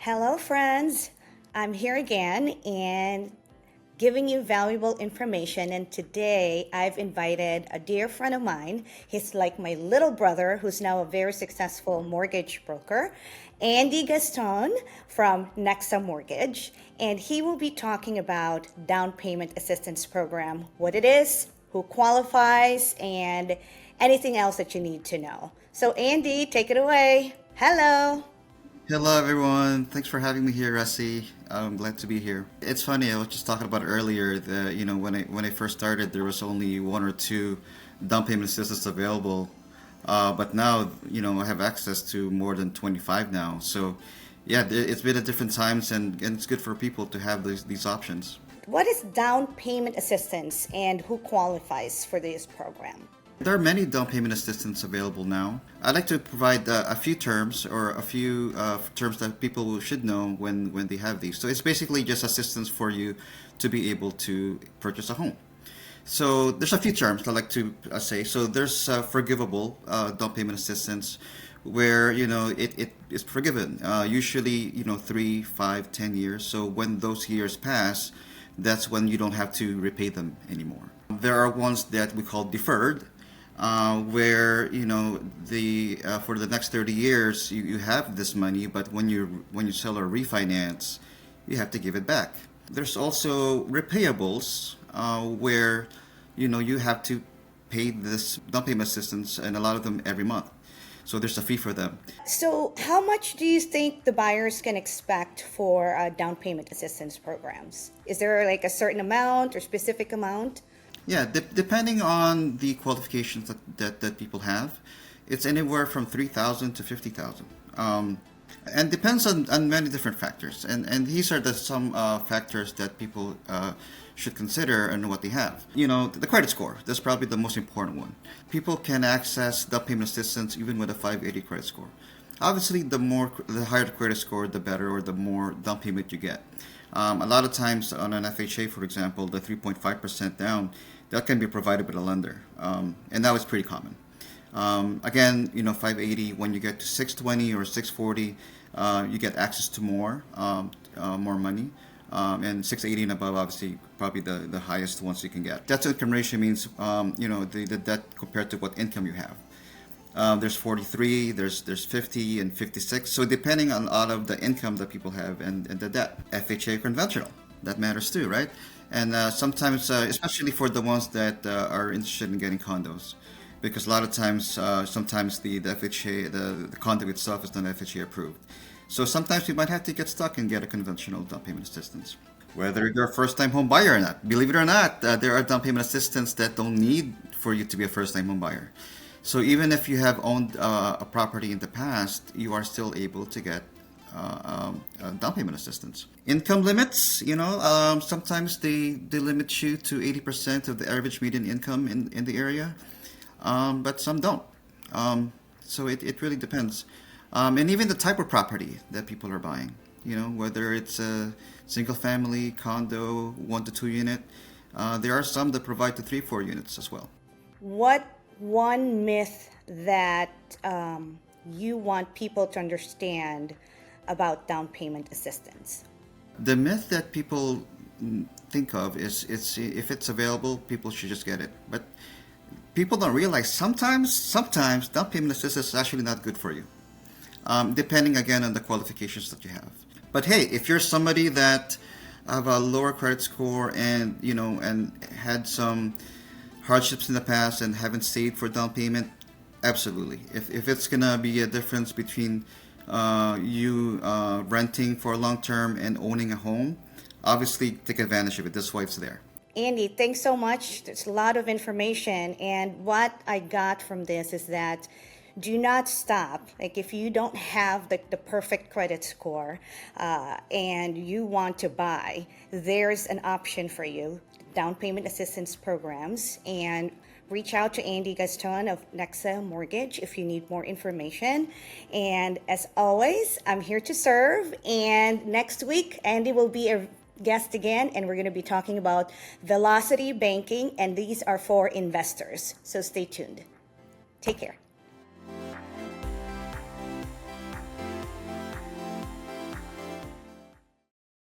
Hello, friends. I'm here again and giving you valuable information. And today I've invited a dear friend of mine. He's like my little brother, who's now a very successful mortgage broker, Andy Gaston from Nexa Mortgage. And he will be talking about down payment assistance program, what it is, who qualifies, and anything else that you need to know. So, Andy, take it away. Hello. Hello, everyone. Thanks for having me here, Ressie. I'm glad to be here. It's funny. I was just talking about earlier that when I first started, there was only one or two down payment assistance available, but now I have access to more than 25 now. So, yeah, it's been at different times, and it's good for people to have these options. What is down payment assistance and who qualifies for this program? There are many down payment assistance available now. I'd like to provide a few terms or a few terms that people should know when they have these. So it's basically just assistance for you to be able to purchase a home. So there's a few terms I'd like to say. So there's forgivable down payment assistance where it is forgiven. Usually 3, 5, 10 years. So when those years pass, that's when you don't have to repay them anymore. There are ones that we call deferred, where the for the next 30 years you have this money, but when you sell or refinance, you have to give it back. There's also repayables, where you have to pay this down payment assistance, and a lot of them every month. So there's a fee for them. So, how much do you think the buyers can expect for down payment assistance programs? Is there like a certain amount or specific amount? Yeah, depending on the qualifications that people have, it's anywhere from 3,000 to 50,000. And depends on many different factors. And these are some factors that people should consider and what they have. The credit score, that's probably the most important one. People can access down payment assistance even with a 580 credit score. Obviously, the higher the credit score, the better, or the more down payment you get. A lot of times on an FHA, for example, the 3.5% down, that can be provided by a lender. And that was pretty common. Again, 580, when you get to 620 or 640, you get access to more money. And 680 and above, obviously, probably the highest ones you can get. Debt to income ratio means, the debt compared to what income you have. There's 43, there's 50 and 56. So depending on all of the income that people have and the debt. FHA conventional, that matters too, right? And sometimes, especially for the ones that are interested in getting condos, because a lot of times, sometimes the FHA, the condo itself is not FHA approved. So sometimes you might have to get stuck and get a conventional down payment assistance. Whether you're a first-time home buyer or not, believe it or not, there are down payment assistance that don't need for you to be a first-time home buyer. So even if you have owned a property in the past, you are still able to get down payment assistance. Income limits, sometimes they limit you to 80% of the average median income in the area, but some don't. So it really depends. And even the type of property that people are buying, whether it's a single family, condo, 1 to 2 unit, there are some that provide to 3, 4 units as well. What one myth that you want people to understand about down payment assistance? The myth that people think of is if it's available, people should just get it. But people don't realize sometimes down payment assistance is actually not good for you, depending again on the qualifications that you have. But hey, if you're somebody that have a lower credit score and and had some hardships in the past and haven't saved for down payment, absolutely. If it's gonna be a difference between you renting for a long term and owning a home, obviously take advantage of it. That's why it's there. Andy, thanks so much. There's a lot of information. And what I got from this is that do not stop. Like if you don't have the perfect credit score and you want to buy, there's an option for you. Down payment assistance programs, and reach out to Andy Gaston of Nexa Mortgage if you need more information. And as always, I'm here to serve. And next week, Andy will be a guest again, and we're going to be talking about velocity banking, and these are for investors. So stay tuned. Take care.